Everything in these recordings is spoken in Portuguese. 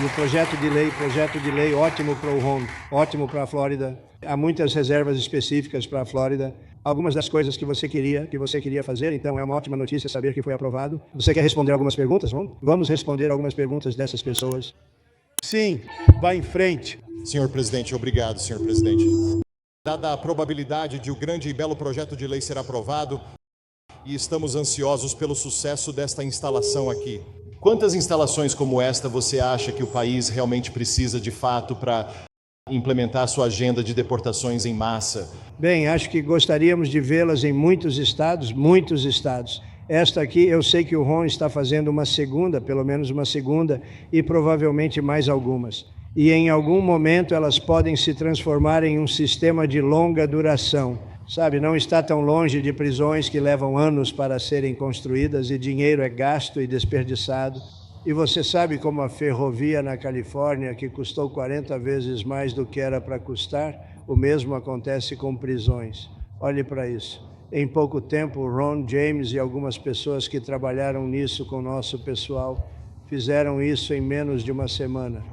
E o projeto de lei ótimo para o Ron, ótimo para a Flórida. Há muitas reservas específicas para a Flórida. Algumas das coisas que você queria fazer, então é uma ótima notícia saber que foi aprovado. Você quer responder algumas perguntas? Vamos responder algumas perguntas dessas pessoas. Sim, vá em frente. Senhor presidente, obrigado, senhor presidente. Dada a probabilidade de o grande e belo projeto de lei ser aprovado, e estamos ansiosos pelo sucesso desta instalação aqui. Quantas instalações como esta você acha que o país realmente precisa de fato para implementar sua agenda de deportações em massa? Bem, acho que gostaríamos de vê-las em muitos estados, muitos estados. Esta aqui, eu sei que o Ron está fazendo uma segunda, pelo menos uma segunda, e provavelmente mais algumas. E em algum momento elas podem se transformar em um sistema de longa duração. Sabe, não está tão longe de prisões que levam anos para serem construídas e dinheiro é gasto e desperdiçado. E você sabe como a ferrovia na Califórnia, que custou 40 vezes mais do que era para custar, o mesmo acontece com prisões. Olhe para isso. Em pouco tempo, Ron James e algumas pessoas que trabalharam nisso com o nosso pessoal fizeram isso em menos de uma semana.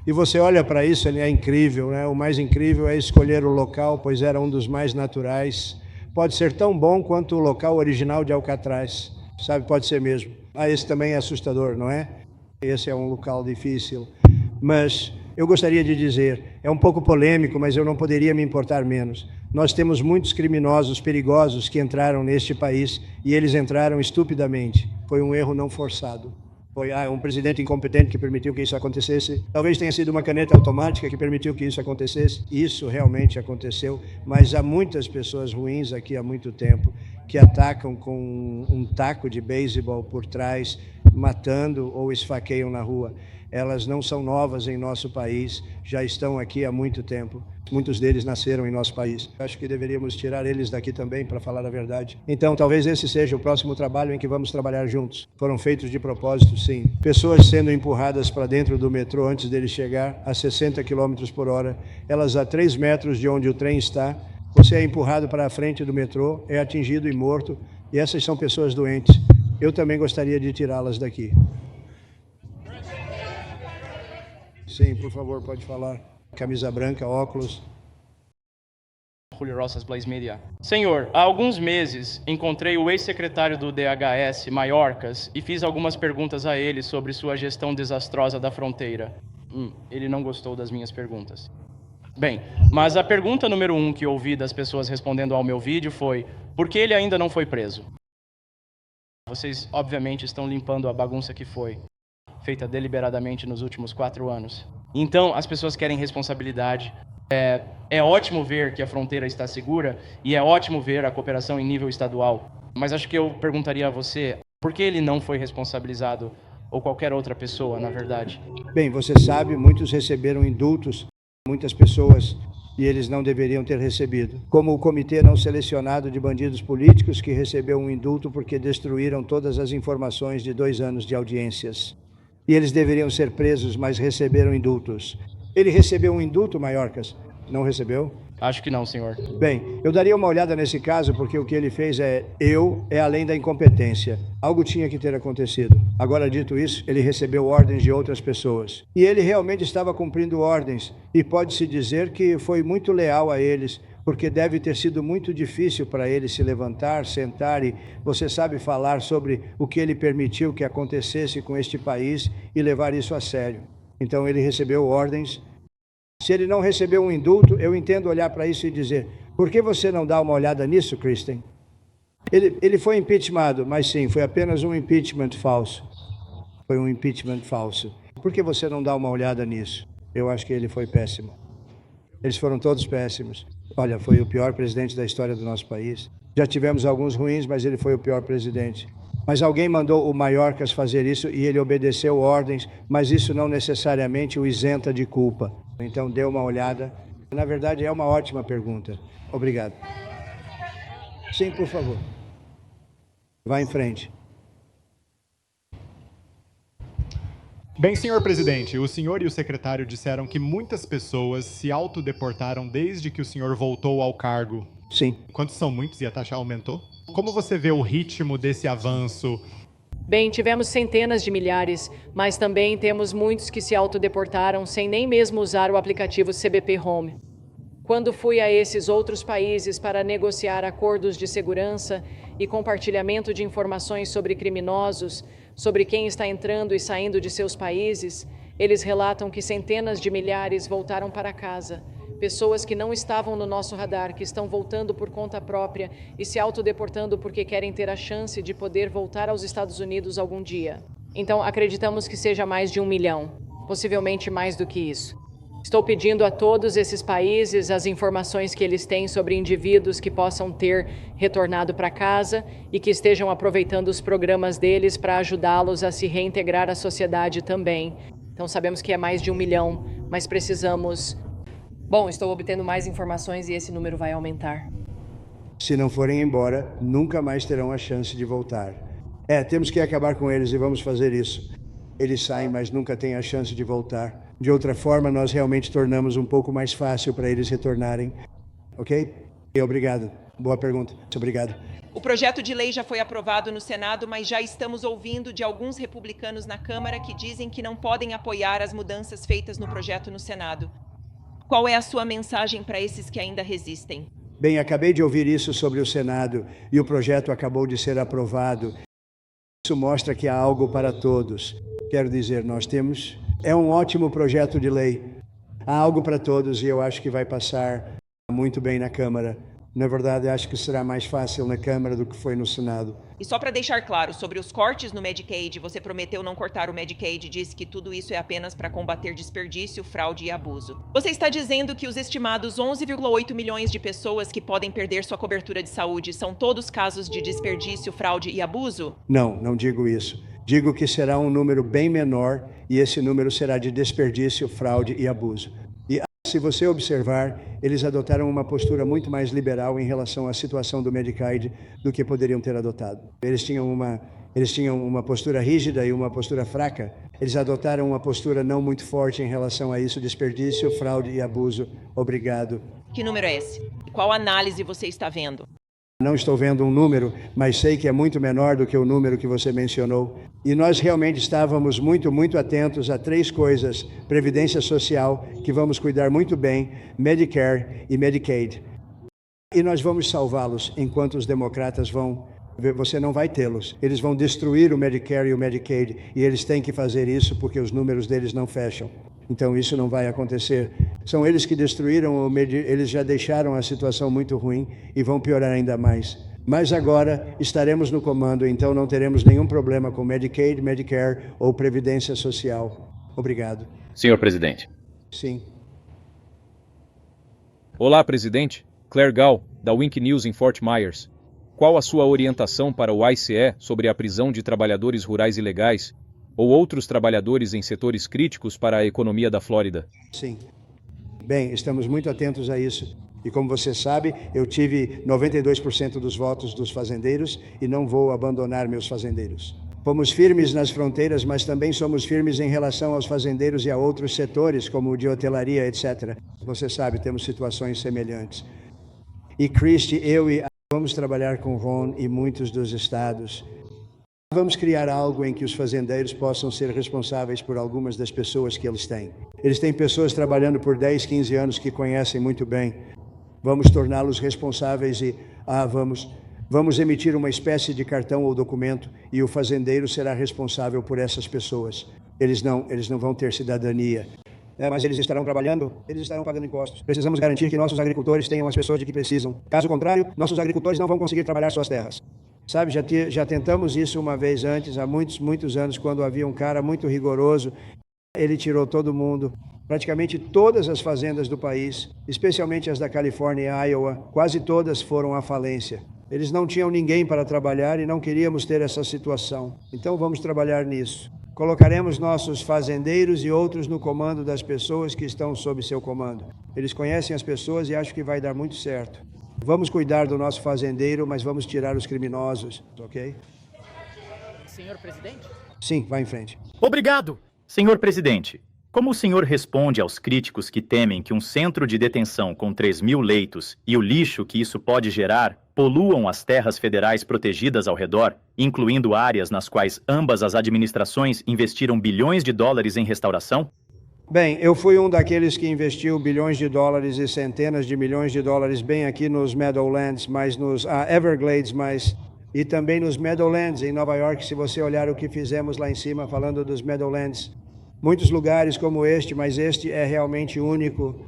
E você olha para isso, ele é incrível, né? O mais incrível é escolher o local, pois era um dos mais naturais. Pode ser tão bom quanto o local original de Alcatraz, sabe? Pode ser mesmo. Esse também é assustador, não é? Esse é um local difícil. Mas eu gostaria de dizer, é um pouco polêmico, mas eu não poderia me importar menos. Nós temos muitos criminosos perigosos que entraram neste país e eles entraram estupidamente. Foi um erro não forçado. Foi um presidente incompetente que permitiu que isso acontecesse. Talvez tenha sido uma caneta automática que permitiu que isso acontecesse. Isso realmente aconteceu, mas há muitas pessoas ruins aqui há muito tempo que atacam com um taco de beisebol por trás, matando ou esfaqueiam na rua. Elas não são novas em nosso país, já estão aqui há muito tempo. Muitos deles nasceram em nosso país. Acho que deveríamos tirar eles daqui também, para falar a verdade. Então, talvez esse seja o próximo trabalho em que vamos trabalhar juntos. Foram feitos de propósito, sim. Pessoas sendo empurradas para dentro do metrô antes dele chegar a 60 km por hora. Elas a 3 metros de onde o trem está. Você é empurrado para a frente do metrô, é atingido e morto. E essas são pessoas doentes. Eu também gostaria de tirá-las daqui. Sim, por favor, pode falar. Camisa branca, óculos. Julio Rosas, Blaze Media. Senhor, há alguns meses encontrei o ex-secretário do DHS, Mayorkas, e fiz algumas perguntas a ele sobre sua gestão desastrosa da fronteira. Ele não gostou das minhas perguntas. Bem, mas a pergunta número 1 que ouvi das pessoas respondendo ao meu vídeo foi: por que ele ainda não foi preso? Vocês, obviamente, estão limpando a bagunça que foi feita deliberadamente nos últimos 4 anos. Então, as pessoas querem responsabilidade. É ótimo ver que a fronteira está segura e é ótimo ver a cooperação em nível estadual. Mas acho que eu perguntaria a você, por que ele não foi responsabilizado, ou qualquer outra pessoa, na verdade? Bem, você sabe, muitos receberam indultos, muitas pessoas, e eles não deveriam ter recebido. Como o comitê não selecionado de bandidos políticos que recebeu um indulto porque destruíram todas as informações de 2 anos de audiências. E eles deveriam ser presos, mas receberam indultos. Ele recebeu um indulto, Mayorkas? Não recebeu? Acho que não, senhor. Bem, eu daria uma olhada nesse caso, porque o que ele fez é além da incompetência. Algo tinha que ter acontecido. Agora, dito isso, ele recebeu ordens de outras pessoas. E ele realmente estava cumprindo ordens. E pode-se dizer que foi muito leal a eles, porque deve ter sido muito difícil para ele se levantar, sentar e, você sabe, falar sobre o que ele permitiu que acontecesse com este país e levar isso a sério. Então ele recebeu ordens. Se ele não recebeu um indulto, eu entendo olhar para isso e dizer: por que você não dá uma olhada nisso, Kristen? Ele foi impeachmentado, mas sim, foi apenas um impeachment falso. Foi um impeachment falso. Por que você não dá uma olhada nisso? Eu acho que ele foi péssimo. Eles foram todos péssimos. Olha, foi o pior presidente da história do nosso país. Já tivemos alguns ruins, mas ele foi o pior presidente. Mas alguém mandou o Mayorkas fazer isso e ele obedeceu ordens, mas isso não necessariamente o isenta de culpa. Então dê uma olhada. Na verdade, é uma ótima pergunta. Obrigado. Sim, por favor. Vá em frente. Bem, senhor presidente, o senhor e o secretário disseram que muitas pessoas se autodeportaram desde que o senhor voltou ao cargo. Sim. Quantos são muitos e a taxa aumentou? Como você vê o ritmo desse avanço? Bem, tivemos centenas de milhares, mas também temos muitos que se autodeportaram sem nem mesmo usar o aplicativo CBP Home. Quando fui a esses outros países para negociar acordos de segurança e compartilhamento de informações sobre criminosos, sobre quem está entrando e saindo de seus países, eles relatam que centenas de milhares voltaram para casa. Pessoas que não estavam no nosso radar, que estão voltando por conta própria e se autodeportando porque querem ter a chance de poder voltar aos Estados Unidos algum dia. Então, acreditamos que seja mais de 1 milhão, possivelmente mais do que isso. Estou pedindo a todos esses países as informações que eles têm sobre indivíduos que possam ter retornado para casa e que estejam aproveitando os programas deles para ajudá-los a se reintegrar à sociedade também. Então, sabemos que é mais de 1 milhão, mas precisamos... Bom, estou obtendo mais informações e esse número vai aumentar. Se não forem embora, nunca mais terão a chance de voltar. Temos que acabar com eles e vamos fazer isso. Eles saem, mas nunca têm a chance de voltar. De outra forma, nós realmente tornamos um pouco mais fácil para eles retornarem. Ok? Obrigado. Boa pergunta. Obrigado. O projeto de lei já foi aprovado no Senado, mas já estamos ouvindo de alguns republicanos na Câmara que dizem que não podem apoiar as mudanças feitas no projeto no Senado. Qual é a sua mensagem para esses que ainda resistem? Bem, acabei de ouvir isso sobre o Senado e o projeto acabou de ser aprovado. Isso mostra que há algo para todos. Quero dizer, nós temos... É um ótimo projeto de lei. Há algo para todos e eu acho que vai passar muito bem na Câmara. Na verdade, acho que será mais fácil na Câmara do que foi no Senado. E só para deixar claro, sobre os cortes no Medicaid, você prometeu não cortar o Medicaid e disse que tudo isso é apenas para combater desperdício, fraude e abuso. Você está dizendo que os estimados 11,8 milhões de pessoas que podem perder sua cobertura de saúde são todos casos de desperdício, fraude e abuso? Não, não digo isso. Digo que será um número bem menor e esse número será de desperdício, fraude e abuso. Se você observar, eles adotaram uma postura muito mais liberal em relação à situação do Medicaid do que poderiam ter adotado. Eles tinham uma postura rígida e uma postura fraca. Eles adotaram uma postura não muito forte em relação a isso, desperdício, fraude e abuso. Obrigado. Que número é esse? Qual análise você está vendo? Não estou vendo um número, mas sei que é muito menor do que o número que você mencionou. E nós realmente estávamos muito atentos a 3 coisas: Previdência Social, que vamos cuidar muito bem, Medicare e Medicaid. E nós vamos salvá-los enquanto os democratas vão... Você não vai tê-los. Eles vão destruir o Medicare e o Medicaid. E eles têm que fazer isso porque os números deles não fecham. Então isso não vai acontecer. São eles que destruíram, eles já deixaram a situação muito ruim e vão piorar ainda mais. Mas agora estaremos no comando, então não teremos nenhum problema com Medicaid, Medicare ou Previdência Social. Obrigado. Senhor presidente. Sim. Olá, presidente. Claire Gall, da Wink News em Fort Myers. Qual a sua orientação para o ICE sobre a prisão de trabalhadores rurais ilegais ou outros trabalhadores em setores críticos para a economia da Flórida? Sim. Bem, estamos muito atentos a isso. E como você sabe, eu tive 92% dos votos dos fazendeiros e não vou abandonar meus fazendeiros. Fomos firmes nas fronteiras, mas também somos firmes em relação aos fazendeiros e a outros setores, como o de hotelaria, etc. Você sabe, temos situações semelhantes. E Christy, eu e vamos trabalhar com Ron e muitos dos estados. Vamos criar algo em que os fazendeiros possam ser responsáveis por algumas das pessoas que eles têm. Eles têm pessoas trabalhando por 10, 15 anos que conhecem muito bem. Vamos torná-los responsáveis e vamos emitir uma espécie de cartão ou documento e o fazendeiro será responsável por essas pessoas. Eles não vão ter cidadania. Mas eles estarão trabalhando, eles estarão pagando impostos. Precisamos garantir que nossos agricultores tenham as pessoas de que precisam. Caso contrário, nossos agricultores não vão conseguir trabalhar suas terras. Sabe, já tentamos isso uma vez antes, há muitos anos, quando havia um cara muito rigoroso. Ele tirou todo mundo, praticamente todas as fazendas do país, especialmente as da Califórnia e Iowa, quase todas foram à falência. Eles não tinham ninguém para trabalhar e não queríamos ter essa situação. Então vamos trabalhar nisso. Colocaremos nossos fazendeiros e outros no comando das pessoas que estão sob seu comando. Eles conhecem as pessoas e acho que vai dar muito certo. Vamos cuidar do nosso fazendeiro, mas vamos tirar os criminosos, ok? Senhor presidente? Sim, vá em frente. Obrigado! Senhor presidente, Como o senhor responde aos críticos que temem que um centro de detenção com 3.000 leitos e o lixo que isso pode gerar poluam as terras federais protegidas ao redor, incluindo áreas nas quais ambas as administrações investiram bilhões de dólares em restauração? Bem, eu fui um daqueles que investiu bilhões de dólares e centenas de milhões de dólares bem aqui nos Meadowlands, mas nos Everglades, e também nos Meadowlands em Nova York, se você olhar o que fizemos lá em cima falando dos Meadowlands. Muitos lugares como este, mas este é realmente único.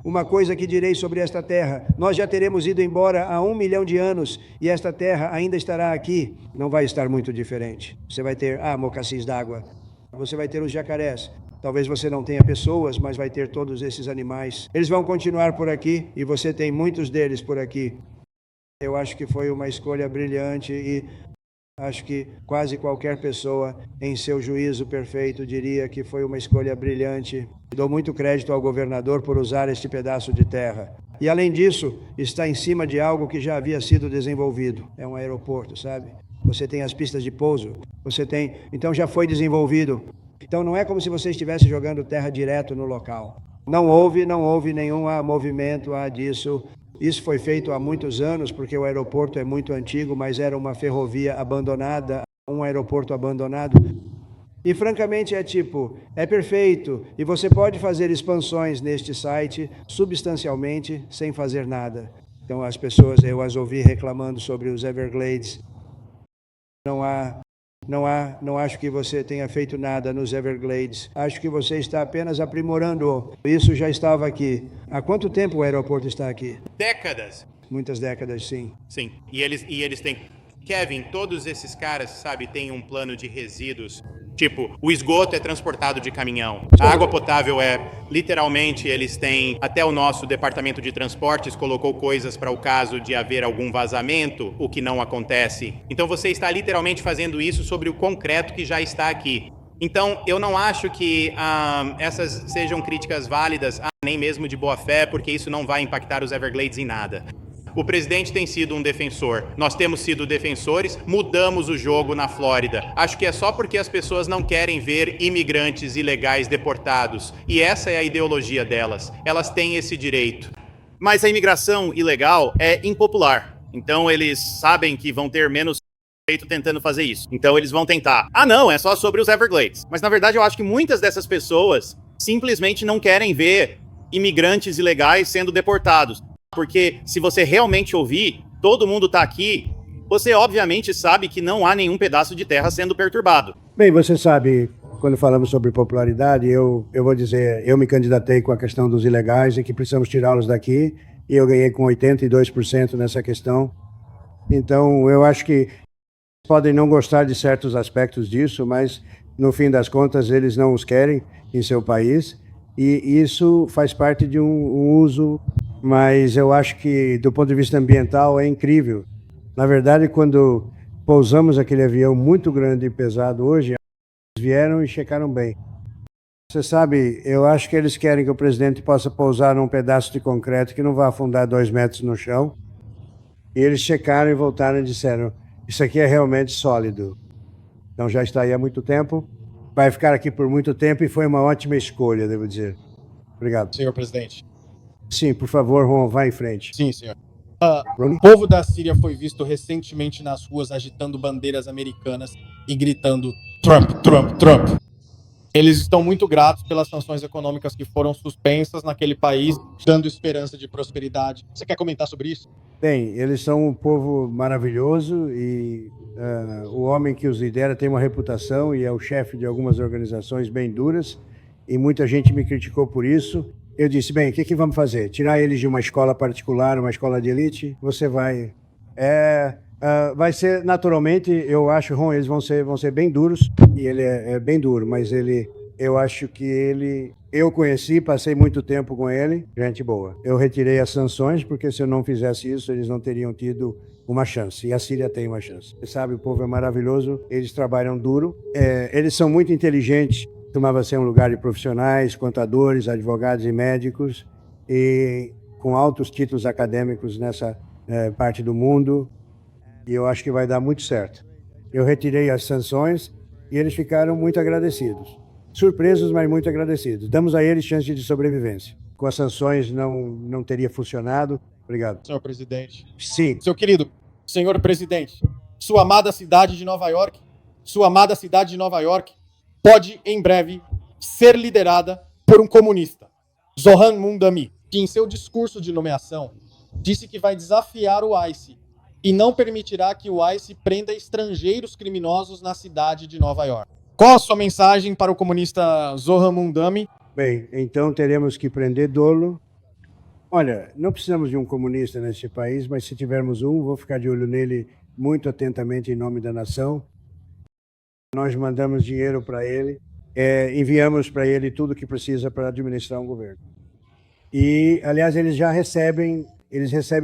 Uma coisa que direi sobre esta terra, nós já teremos ido embora há 1 milhão de anos e esta terra ainda estará aqui. Não vai estar muito diferente. Você vai ter, mocacis d'água. Você vai ter os jacarés. Talvez você não tenha pessoas, mas vai ter todos esses animais. Eles vão continuar por aqui e você tem muitos deles por aqui. Eu acho que foi uma escolha brilhante e acho que quase qualquer pessoa, em seu juízo perfeito, diria que foi uma escolha brilhante. Dou muito crédito ao governador por usar este pedaço de terra. E, além disso, está em cima de algo que já havia sido desenvolvido. É um aeroporto, sabe? Você tem as pistas de pouso, então já foi desenvolvido. Então não é como se você estivesse jogando terra direto no local. Não houve nenhum movimento disso. Isso foi feito há muitos anos, porque o aeroporto é muito antigo, mas era uma ferrovia abandonada, um aeroporto abandonado. E, francamente, é perfeito. E você pode fazer expansões neste site substancialmente sem fazer nada. Então, as pessoas, eu as ouvi reclamando sobre os Everglades. Não acho que você tenha feito nada nos Everglades. Acho que você está apenas aprimorando. Isso já estava aqui. Há quanto tempo o aeroporto está aqui? Décadas. Muitas décadas, sim. Sim. E eles têm... Kevin, todos esses caras, sabe, têm um plano de resíduos. Tipo, o esgoto é transportado de caminhão. A água potável literalmente, eles têm... Até o nosso departamento de transportes colocou coisas para o caso de haver algum vazamento, o que não acontece. Então você está literalmente fazendo isso sobre o concreto que já está aqui. Então, eu não acho que essas sejam críticas válidas, nem mesmo de boa fé, porque isso não vai impactar os Everglades em nada. O presidente tem sido um defensor. Nós temos sido defensores, mudamos o jogo na Flórida. Acho que é só porque as pessoas não querem ver imigrantes ilegais deportados. E essa é a ideologia delas. Elas têm esse direito. Mas a imigração ilegal é impopular. Então eles sabem que vão ter menos jeito tentando fazer isso. Então eles vão tentar. Não, é só sobre os Everglades. Mas na verdade eu acho que muitas dessas pessoas simplesmente não querem ver imigrantes ilegais sendo deportados. Porque se você realmente ouvir, todo mundo está aqui, você obviamente sabe que não há nenhum pedaço de terra sendo perturbado. Bem, você sabe, quando falamos sobre popularidade, eu vou dizer, eu me candidatei com a questão dos ilegais e que precisamos tirá-los daqui, e eu ganhei com 82% nessa questão. Então, eu acho que podem não gostar de certos aspectos disso, mas no fim das contas eles não os querem em seu país, e isso faz parte de um uso. Mas eu acho que, do ponto de vista ambiental, é incrível. Na verdade, quando pousamos aquele avião muito grande e pesado hoje, eles vieram e checaram bem. Você sabe, eu acho que eles querem que o presidente possa pousar num pedaço de concreto que não vai afundar 2 metros no chão. E eles checaram e voltaram e disseram, isso aqui é realmente sólido. Então já está aí há muito tempo, vai ficar aqui por muito tempo e foi uma ótima escolha, devo dizer. Obrigado. Senhor presidente. Sim, por favor, Ron, vá em frente. Sim, senhor. O povo da Síria foi visto recentemente nas ruas agitando bandeiras americanas e gritando Trump, Trump, Trump. Eles estão muito gratos pelas sanções econômicas que foram suspensas naquele país, dando esperança de prosperidade. Você quer comentar sobre isso? Bem, eles são um povo maravilhoso e o homem que os lidera tem uma reputação e é o chefe de algumas organizações bem duras e muita gente me criticou por isso. Eu disse, bem, o que vamos fazer? Tirar eles de uma escola particular, uma escola de elite? Você vai... vai ser, naturalmente, eu acho, Ron, eles vão ser bem duros, e ele é bem duro, mas eu acho que eu conheci, passei muito tempo com ele, gente boa. Eu retirei as sanções, porque se eu não fizesse isso, eles não teriam tido uma chance, e a Síria tem uma chance. Você sabe, o povo é maravilhoso, eles trabalham duro, eles são muito inteligentes, costumava ser um lugar de profissionais, contadores, advogados e médicos, e com altos títulos acadêmicos nessa parte do mundo, e eu acho que vai dar muito certo. Eu retirei as sanções e eles ficaram muito agradecidos. surpresos, mas muito agradecidos. Damos a eles chance de sobrevivência. Com as sanções não teria funcionado. Obrigado. Senhor presidente. Sim. Seu querido, senhor presidente, sua amada cidade de Nova York, pode, em breve, ser liderada por um comunista, Zohran Mamdani, que em seu discurso de nomeação disse que vai desafiar o ICE e não permitirá que o ICE prenda estrangeiros criminosos na cidade de Nova York. Qual a sua mensagem para o comunista Zohran Mamdani? Bem, então teremos que prender dolo. Olha, não precisamos de um comunista neste país, mas se tivermos um, vou ficar de olho nele muito atentamente em nome da nação. Nós mandamos dinheiro para ele, enviamos para ele tudo o que precisa para administrar um governo. E, aliás, eles recebem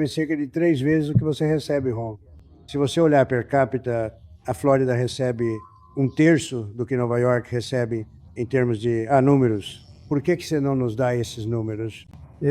cerca de 3 vezes o que você recebe, Ron. Se você olhar per capita, a Flórida recebe 1/3 do que Nova York recebe em termos de números. Por que você não nos dá esses números?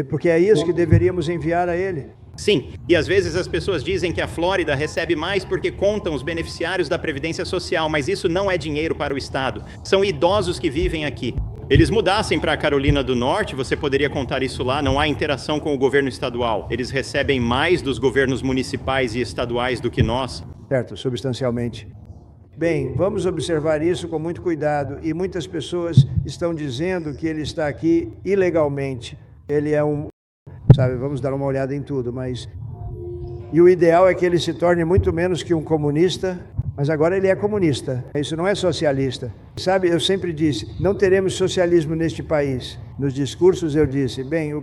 Porque é isso que deveríamos enviar a ele. Sim, e às vezes as pessoas dizem que a Flórida recebe mais porque contam os beneficiários da Previdência Social, mas isso não é dinheiro para o Estado. São idosos que vivem aqui. Eles mudassem para a Carolina do Norte, você poderia contar isso lá, não há interação com o governo estadual. Eles recebem mais dos governos municipais e estaduais do que nós. Certo, substancialmente. Bem, vamos observar isso com muito cuidado. E muitas pessoas estão dizendo que ele está aqui ilegalmente. Ele é vamos dar uma olhada em tudo, mas... E o ideal é que ele se torne muito menos que um comunista, mas agora ele é comunista. Isso não é socialista. Sabe, eu sempre disse, não teremos socialismo neste país. Nos discursos eu disse, bem,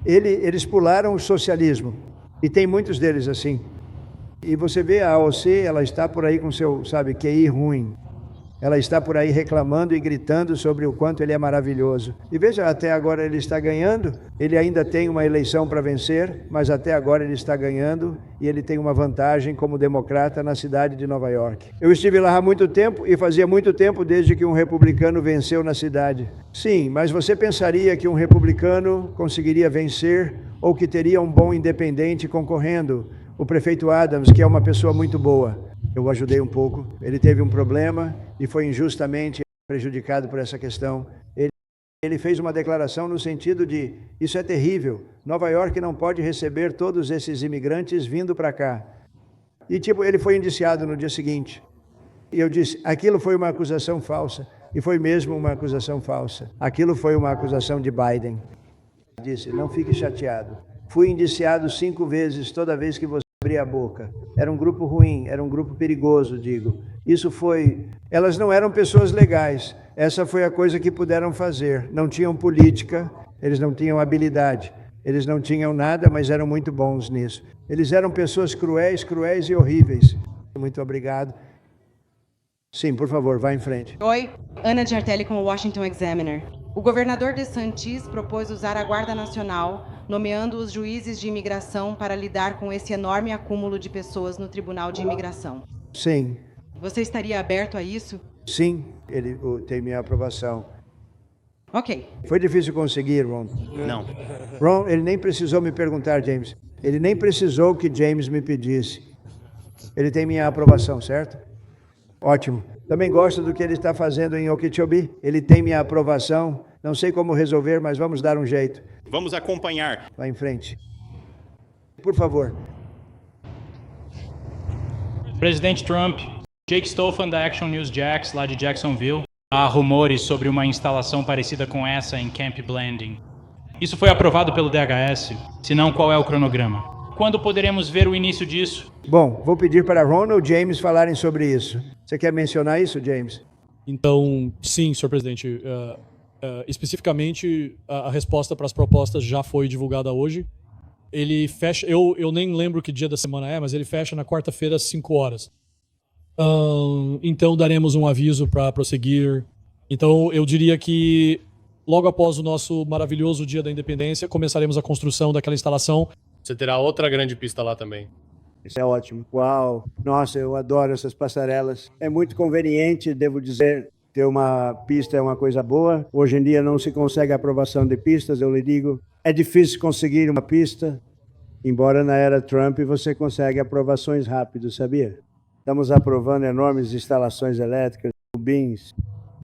eles pularam o socialismo. E tem muitos deles assim. E você vê a AOC, ela está por aí com seu, QI ruim. Ela está por aí reclamando e gritando sobre o quanto ele é maravilhoso. E veja, até agora ele está ganhando. Ele ainda tem uma eleição para vencer, mas até agora ele está ganhando e ele tem uma vantagem como democrata na cidade de Nova York. Eu estive lá há muito tempo e fazia muito tempo desde que um republicano venceu na cidade. Sim, mas você pensaria que um republicano conseguiria vencer ou que teria um bom independente concorrendo? O prefeito Adams, que é uma pessoa muito boa. Eu o ajudei um pouco. Ele teve um problema e foi injustamente prejudicado por essa questão. Ele fez uma declaração no sentido de, isso é terrível, Nova York não pode receber todos esses imigrantes vindo para cá. E ele foi indiciado no dia seguinte. E eu disse, aquilo foi uma acusação falsa. E foi mesmo uma acusação falsa. Aquilo foi uma acusação de Biden. Disse, não fique chateado. Fui indiciado 5 vezes toda vez que você abrir a boca. Era um grupo ruim, era um grupo perigoso, digo. Elas não eram pessoas legais. Essa foi a coisa que puderam fazer. Não tinham política, eles não tinham habilidade, eles não tinham nada, mas eram muito bons nisso. Eles eram pessoas cruéis e horríveis. Muito obrigado. Sim, por favor, vá em frente. Oi, Ana Giartelli com o Washington Examiner. O governador DeSantis propôs usar a Guarda Nacional, nomeando os juízes de imigração para lidar com esse enorme acúmulo de pessoas no Tribunal de Imigração. Sim. Você estaria aberto a isso? Sim, ele tem minha aprovação. Ok. Foi difícil conseguir, Ron? Não. Ron, ele nem precisou me perguntar, James. Ele nem precisou que James me pedisse. Ele tem minha aprovação, certo? Ótimo. Também gosto do que ele está fazendo em Okeechobee. Ele tem minha aprovação. Não sei como resolver, mas vamos dar um jeito. Vamos acompanhar. Vá em frente. Por favor. Presidente Trump, Jake Stofan da Action News Jax, lá de Jacksonville. Há rumores sobre uma instalação parecida com essa em Camp Blanding. Isso foi aprovado pelo DHS? Se não, qual é o cronograma? Quando poderemos ver o início disso? Bom, vou pedir para Ron ou James falarem sobre isso. Você quer mencionar isso, James? Então, sim, senhor presidente. Especificamente, a resposta para as propostas já foi divulgada hoje. Ele fecha, eu nem lembro que dia da semana é, mas ele fecha na quarta-feira às 5 horas. Então, daremos um aviso para prosseguir. Então, eu diria que logo após o nosso maravilhoso Dia da Independência, começaremos a construção daquela instalação. Você terá outra grande pista lá também. Isso é ótimo. Uau! Nossa, eu adoro essas passarelas. É muito conveniente, devo dizer, ter uma pista é uma coisa boa. Hoje em dia não se consegue aprovação de pistas, eu lhe digo. É difícil conseguir uma pista, embora na era Trump você consegue aprovações rápidas, sabia? Estamos aprovando enormes instalações elétricas, tubins,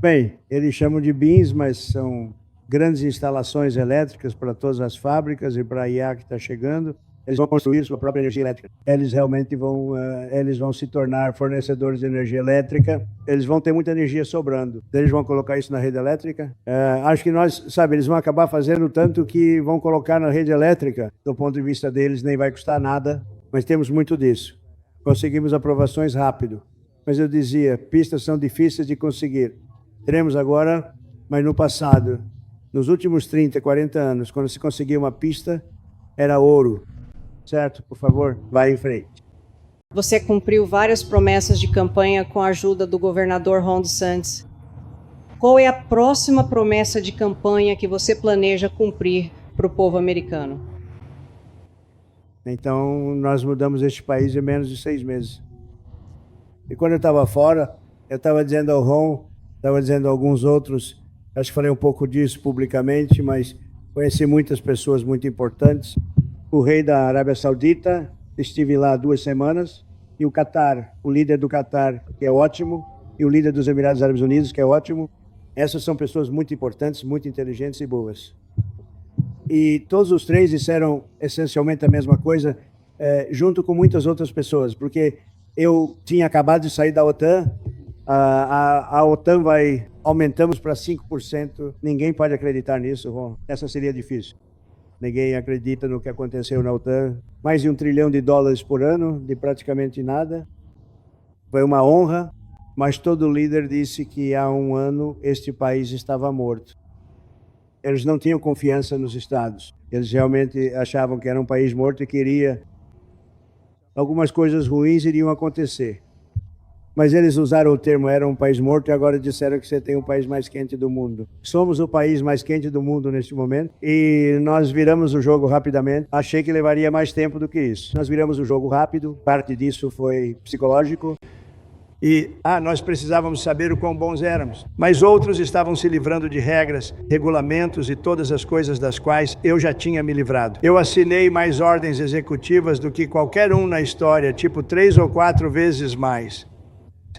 Bem, eles chamam de BIMs, mas são grandes instalações elétricas para todas as fábricas e para a IA que está chegando. Eles vão construir sua própria energia elétrica. Eles realmente vão se tornar fornecedores de energia elétrica. Eles vão ter muita energia sobrando. Eles vão colocar isso na rede elétrica. Acho que eles vão acabar fazendo tanto que vão colocar na rede elétrica. Do ponto de vista deles, nem vai custar nada, mas temos muito disso. Conseguimos aprovações rápido. Mas eu dizia, pistas são difíceis de conseguir. Teremos agora, mas no passado, nos últimos 30, 40 anos, quando se conseguia uma pista, era ouro. Certo? Por favor, vai em frente. Você cumpriu várias promessas de campanha com a ajuda do governador Ron DeSantis. Qual é a próxima promessa de campanha que você planeja cumprir para o povo americano? Então, nós mudamos este país em menos de 6 meses. E quando eu estava fora, eu estava dizendo ao Ron, estava dizendo a alguns outros, acho que falei um pouco disso publicamente, mas conheci muitas pessoas muito importantes. O rei da Arábia Saudita, estive lá 2 semanas, e o Catar, o líder do Catar, que é ótimo, e o líder dos Emirados Árabes Unidos, que é ótimo. Essas são pessoas muito importantes, muito inteligentes e boas. E todos os 3 disseram essencialmente a mesma coisa, junto com muitas outras pessoas, porque eu tinha acabado de sair da OTAN, a OTAN aumentamos para 5%, ninguém pode acreditar nisso, Ron, essa seria difícil. Ninguém acredita no que aconteceu na OTAN. Mais de $1 trilhão por ano, de praticamente nada. Foi uma honra, mas todo líder disse que há 1 ano este país estava morto. Eles não tinham confiança nos Estados. Eles realmente achavam que era um país morto e algumas coisas ruins iriam acontecer. Mas eles usaram o termo era um país morto e agora disseram que você tem o país mais quente do mundo. Somos o país mais quente do mundo neste momento e nós viramos o jogo rapidamente. Achei que levaria mais tempo do que isso. Nós viramos o jogo rápido, parte disso foi psicológico. E nós precisávamos saber o quão bons éramos. Mas outros estavam se livrando de regras, regulamentos e todas as coisas das quais eu já tinha me livrado. Eu assinei mais ordens executivas do que qualquer um na história, tipo 3 ou 4 vezes mais.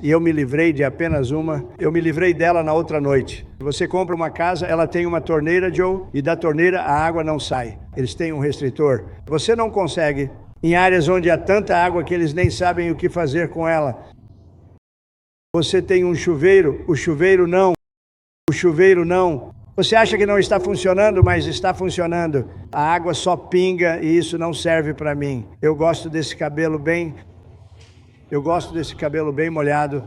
E eu me livrei de apenas uma, eu me livrei dela na outra noite. Você compra uma casa, ela tem uma torneira, Joe, e da torneira a água não sai. Eles têm um restritor. Você não consegue, em áreas onde há tanta água que eles nem sabem o que fazer com ela. Você tem um chuveiro, o chuveiro não. Você acha que não está funcionando, mas está funcionando. A água só pinga e isso não serve para mim. Eu gosto desse cabelo bem molhado.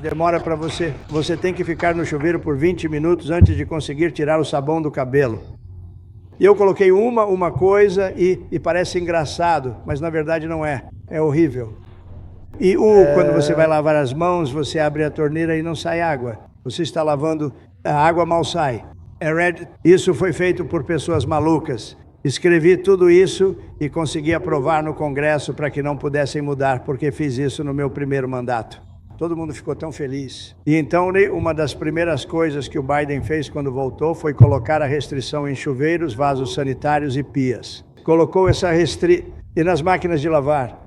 Demora para você. Você tem que ficar no chuveiro por 20 minutos antes de conseguir tirar o sabão do cabelo. E eu coloquei uma coisa e parece engraçado, mas na verdade não é. É horrível. E quando você vai lavar as mãos, você abre a torneira e não sai água. Você está lavando, a água mal sai. Isso foi feito por pessoas malucas. Escrevi tudo isso e consegui aprovar no Congresso para que não pudessem mudar, porque fiz isso no meu primeiro mandato. Todo mundo ficou tão feliz. E então, uma das primeiras coisas que o Biden fez quando voltou foi colocar a restrição em chuveiros, vasos sanitários e pias. Colocou essa restrição. E nas máquinas de lavar?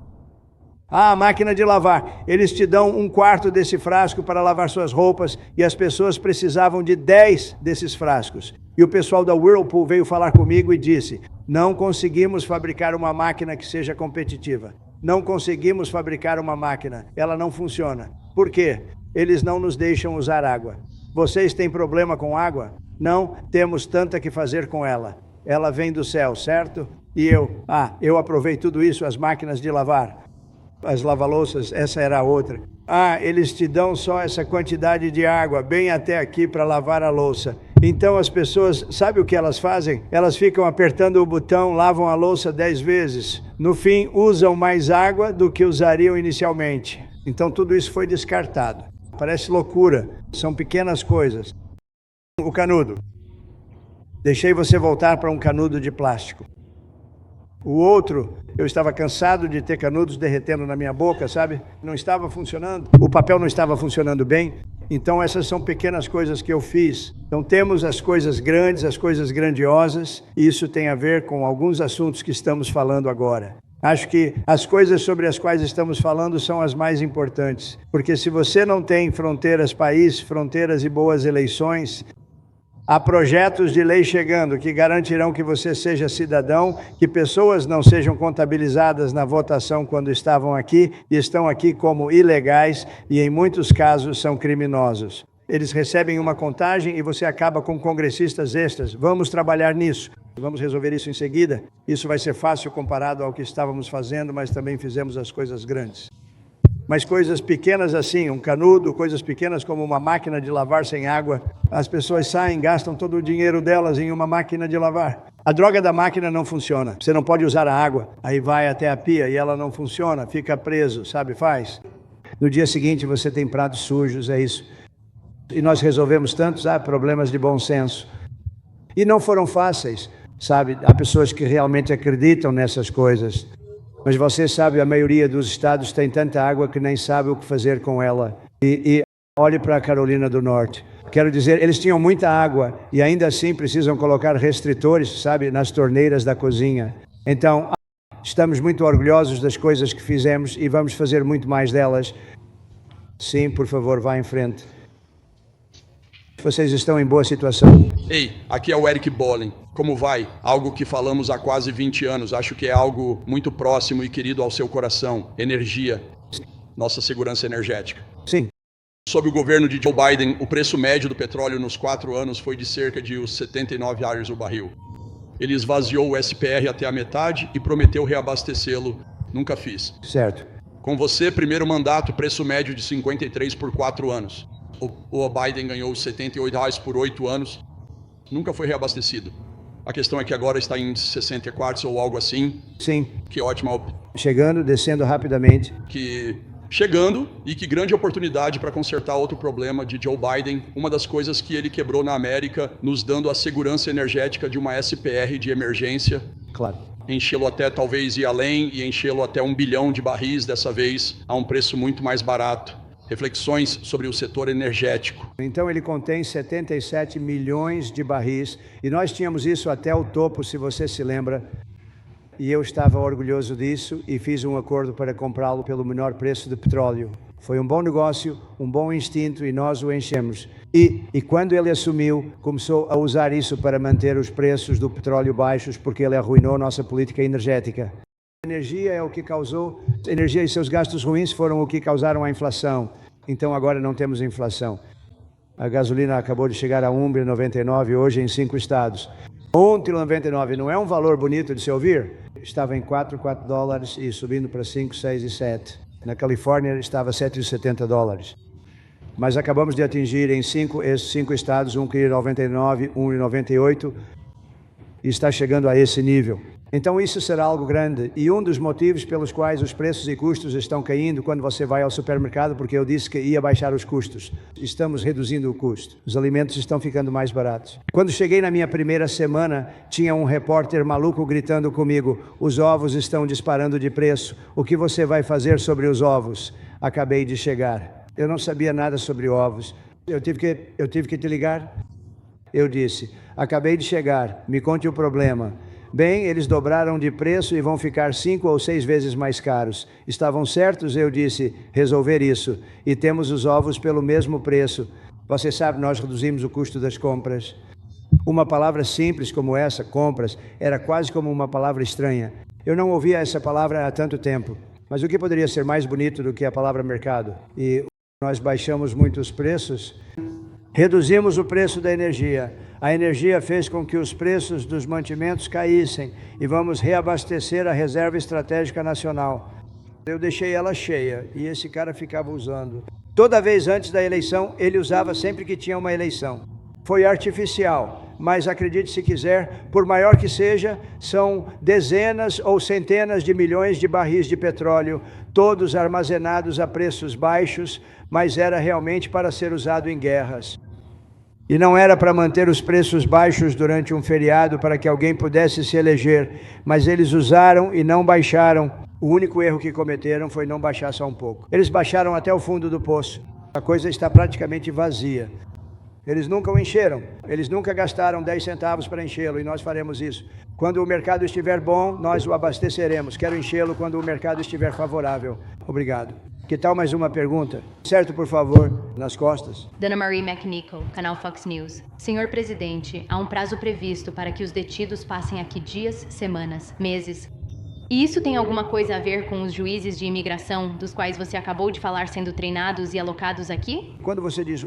A máquina de lavar. Eles te dão 1/4 desse frasco para lavar suas roupas e as pessoas precisavam de 10 desses frascos. E o pessoal da Whirlpool veio falar comigo e disse, não conseguimos fabricar uma máquina que seja competitiva. Não conseguimos fabricar uma máquina. Ela não funciona. Por quê? Eles não nos deixam usar água. Vocês têm problema com água? Não, temos tanta que fazer com ela. Ela vem do céu, certo? E eu aprovei tudo isso, as máquinas de lavar. As lava-louças, essa era a outra. Eles te dão só essa quantidade de água, bem até aqui para lavar a louça. Então as pessoas, sabe o que elas fazem? Elas ficam apertando o botão, lavam a louça 10 vezes. No fim, usam mais água do que usariam inicialmente. Então tudo isso foi descartado. Parece loucura, são pequenas coisas. O canudo. Deixei você voltar para um canudo de plástico. O outro, eu estava cansado de ter canudos derretendo na minha boca, sabe? Não estava funcionando. O papel não estava funcionando bem. Então essas são pequenas coisas que eu fiz. Então temos as coisas grandes, as coisas grandiosas. E isso tem a ver com alguns assuntos que estamos falando agora. Acho que as coisas sobre as quais estamos falando são as mais importantes, porque se você não tem fronteiras, país, fronteiras e boas eleições, há projetos de lei chegando que garantirão que você seja cidadão, que pessoas não sejam contabilizadas na votação quando estavam aqui e estão aqui como ilegais e em muitos casos são criminosos. Eles recebem uma contagem e você acaba com congressistas extras. Vamos trabalhar nisso. Vamos resolver isso em seguida. Isso vai ser fácil comparado ao que estávamos fazendo, mas também fizemos as coisas grandes. Mas coisas pequenas assim, um canudo, coisas pequenas como uma máquina de lavar sem água, as pessoas saem, gastam todo o dinheiro delas em uma máquina de lavar. A droga da máquina não funciona. Você não pode usar a água. Aí vai até a pia e ela não funciona, fica preso, sabe? Faz. No dia seguinte você tem pratos sujos, é isso. E nós resolvemos tantos problemas de bom senso. E não foram fáceis, sabe? Há pessoas que realmente acreditam nessas coisas. Mas você sabe, a maioria dos estados tem tanta água que nem sabe o que fazer com ela. E olhe para a Carolina do Norte. Quero dizer, eles tinham muita água e ainda assim precisam colocar restritores, sabe, nas torneiras da cozinha. Então, estamos muito orgulhosos das coisas que fizemos e vamos fazer muito mais delas. Sim, por favor, vá em frente. Vocês estão em boa situação. Ei, aqui é o Eric Bolling. Como vai? Algo que falamos há quase 20 anos. Acho que é algo muito próximo e querido ao seu coração. Energia. Nossa segurança energética. Sim. Sob o governo de Joe Biden, o preço médio do petróleo nos 4 anos foi de cerca de os $79 o barril. Ele esvaziou o SPR até a metade e prometeu reabastecê-lo. Nunca fiz. Certo. Com você, primeiro mandato, preço médio de 53 por 4 anos. O Biden ganhou $78 por 8 anos, nunca foi reabastecido. A questão é que agora está em 64 ou algo assim. Sim. Que ótima. Chegando, descendo rapidamente. Chegando e que grande oportunidade para consertar outro problema de Joe Biden. Uma das coisas que ele quebrou na América, nos dando a segurança energética de uma SPR de emergência. Claro. Enchê-lo até talvez ir além e enchê-lo até 1 bilhão de barris dessa vez a um preço muito mais barato. Reflexões sobre o setor energético. Então ele contém 77 milhões de barris e nós tínhamos isso até o topo, se você se lembra. E eu estava orgulhoso disso e fiz um acordo para comprá-lo pelo menor preço de petróleo. Foi um bom negócio, um bom instinto e nós o enchemos. E quando ele assumiu, começou a usar isso para manter os preços do petróleo baixos porque ele arruinou nossa política energética. A energia é o que causou, energia e seus gastos ruins foram o que causaram a inflação. Então agora não temos inflação. A gasolina acabou de chegar a R$1,99 hoje em 5 estados. R$1,99 não é um valor bonito de se ouvir? Estava em $4 e subindo para 5, 6 e 7. Na Califórnia estava $7,70. Mas acabamos de atingir em esses 5 estados R$1,99, R$1,98 e está chegando a esse nível. Então isso será algo grande e um dos motivos pelos quais os preços e custos estão caindo quando você vai ao supermercado, porque eu disse que ia baixar os custos. Estamos reduzindo o custo. Os alimentos estão ficando mais baratos. Quando cheguei na minha primeira semana, tinha um repórter maluco gritando comigo: os ovos estão disparando de preço. O que você vai fazer sobre os ovos? Acabei de chegar. Eu não sabia nada sobre ovos. Eu tive que te ligar. Eu disse: acabei de chegar. Me conte o problema. Bem, eles dobraram de preço e vão ficar 5 ou 6 vezes mais caros. Estavam certos, eu disse, resolver isso. E temos os ovos pelo mesmo preço. Você sabe, nós reduzimos o custo das compras. Uma palavra simples como essa, compras, era quase como uma palavra estranha. Eu não ouvia essa palavra há tanto tempo. Mas o que poderia ser mais bonito do que a palavra mercado? E nós baixamos muitos preços. Reduzimos o preço da energia. A energia fez com que os preços dos mantimentos caíssem e vamos reabastecer a reserva estratégica nacional. Eu deixei ela cheia e esse cara ficava usando. Toda vez antes da eleição, ele usava sempre que tinha uma eleição. Foi artificial, mas acredite se quiser, por maior que seja, são dezenas ou centenas de milhões de barris de petróleo, todos armazenados a preços baixos, mas era realmente para ser usado em guerras. E não era para manter os preços baixos durante um feriado para que alguém pudesse se eleger, mas eles usaram e não baixaram. O único erro que cometeram foi não baixar só um pouco. Eles baixaram até o fundo do poço. A coisa está praticamente vazia. Eles nunca o encheram. Eles nunca gastaram 10 centavos para enchê-lo e nós faremos isso. Quando o mercado estiver bom, nós o abasteceremos. Quero enchê-lo quando o mercado estiver favorável. Obrigado. Que tal mais uma pergunta? Certo, por favor, nas costas. Dana Marie McNichol, canal Fox News. Senhor presidente, há um prazo previsto para que os detidos passem aqui dias, semanas, meses. E isso tem alguma coisa a ver com os juízes de imigração, dos quais você acabou de falar sendo treinados e alocados aqui? Quando você diz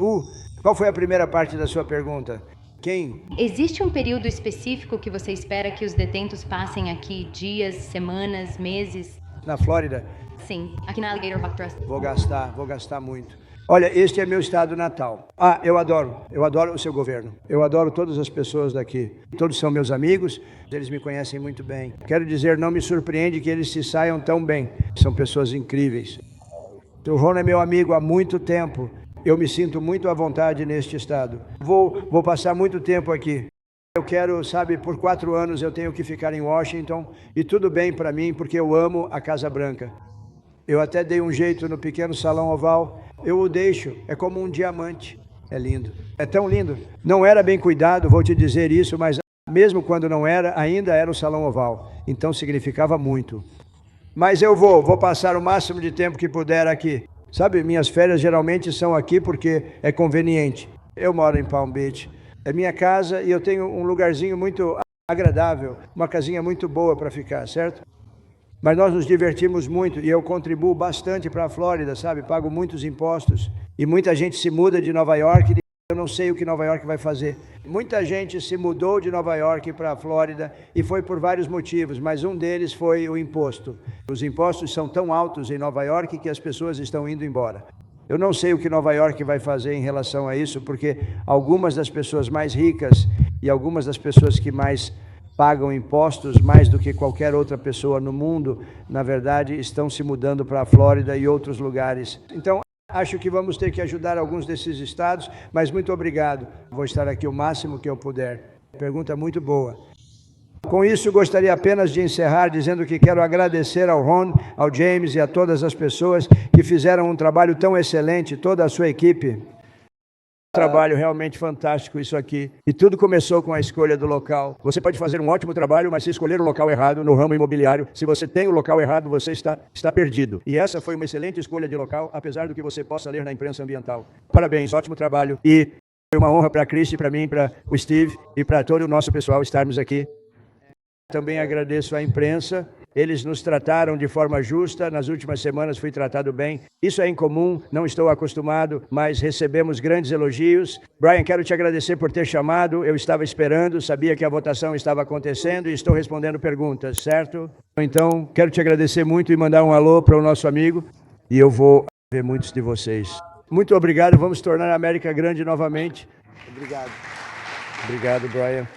qual foi a primeira parte da sua pergunta? Quem? Existe um período específico que você espera que os detentos passem aqui dias, semanas, meses? Na Flórida? Sim, aqui na Alligator Rock Trust. Vou gastar muito. Olha, este é meu estado natal. Eu adoro o seu governo. Eu adoro todas as pessoas daqui. Todos são meus amigos, eles me conhecem muito bem. Quero dizer, não me surpreende que eles se saiam tão bem. São pessoas incríveis. O Ron é meu amigo há muito tempo. Eu me sinto muito à vontade neste estado. Vou passar muito tempo aqui. Eu quero, por 4 anos eu tenho que ficar em Washington e tudo bem para mim porque eu amo a Casa Branca. Eu até dei um jeito no pequeno salão oval. Eu o deixo, é como um diamante. É lindo. É tão lindo. Não era bem cuidado, vou te dizer isso, mas mesmo quando não era, ainda era o salão oval. Então significava muito. Mas eu vou passar o máximo de tempo que puder aqui. Minhas férias geralmente são aqui porque é conveniente. Eu moro em Palm Beach. É minha casa e eu tenho um lugarzinho muito agradável, uma casinha muito boa para ficar, certo? Mas nós nos divertimos muito e eu contribuo bastante para a Flórida, Pago muitos impostos e muita gente se muda de Nova York e eu não sei o que Nova York vai fazer. Muita gente se mudou de Nova York para a Flórida e foi por vários motivos, mas um deles foi o imposto. Os impostos são tão altos em Nova York que as pessoas estão indo embora. Eu não sei o que Nova York vai fazer em relação a isso, porque algumas das pessoas mais ricas e algumas das pessoas que mais pagam impostos, mais do que qualquer outra pessoa no mundo, na verdade, estão se mudando para a Flórida e outros lugares. Então, acho que vamos ter que ajudar alguns desses estados, mas muito obrigado. Vou estar aqui o máximo que eu puder. Pergunta muito boa. Com isso, gostaria apenas de encerrar dizendo que quero agradecer ao Ron, ao James e a todas as pessoas que fizeram um trabalho tão excelente, toda a sua equipe. Trabalho realmente fantástico isso aqui. E tudo começou com a escolha do local. Você pode fazer um ótimo trabalho, mas se escolher o local errado no ramo imobiliário, se você tem o local errado, você está perdido. E essa foi uma excelente escolha de local, apesar do que você possa ler na imprensa ambiental. Parabéns, ótimo trabalho. E foi uma honra para a Christy, para mim, para o Steve e para todo o nosso pessoal estarmos aqui. Também agradeço à imprensa. Eles nos trataram de forma justa. Nas últimas semanas fui tratado bem. Isso é incomum, não estou acostumado, mas recebemos grandes elogios. Brian, quero te agradecer por ter chamado. Eu estava esperando, sabia que a votação estava acontecendo e estou respondendo perguntas, certo? Então, quero te agradecer muito e mandar um alô para o nosso amigo. E eu vou ver muitos de vocês. Muito obrigado. Vamos tornar a América grande novamente. Obrigado. Obrigado, Brian.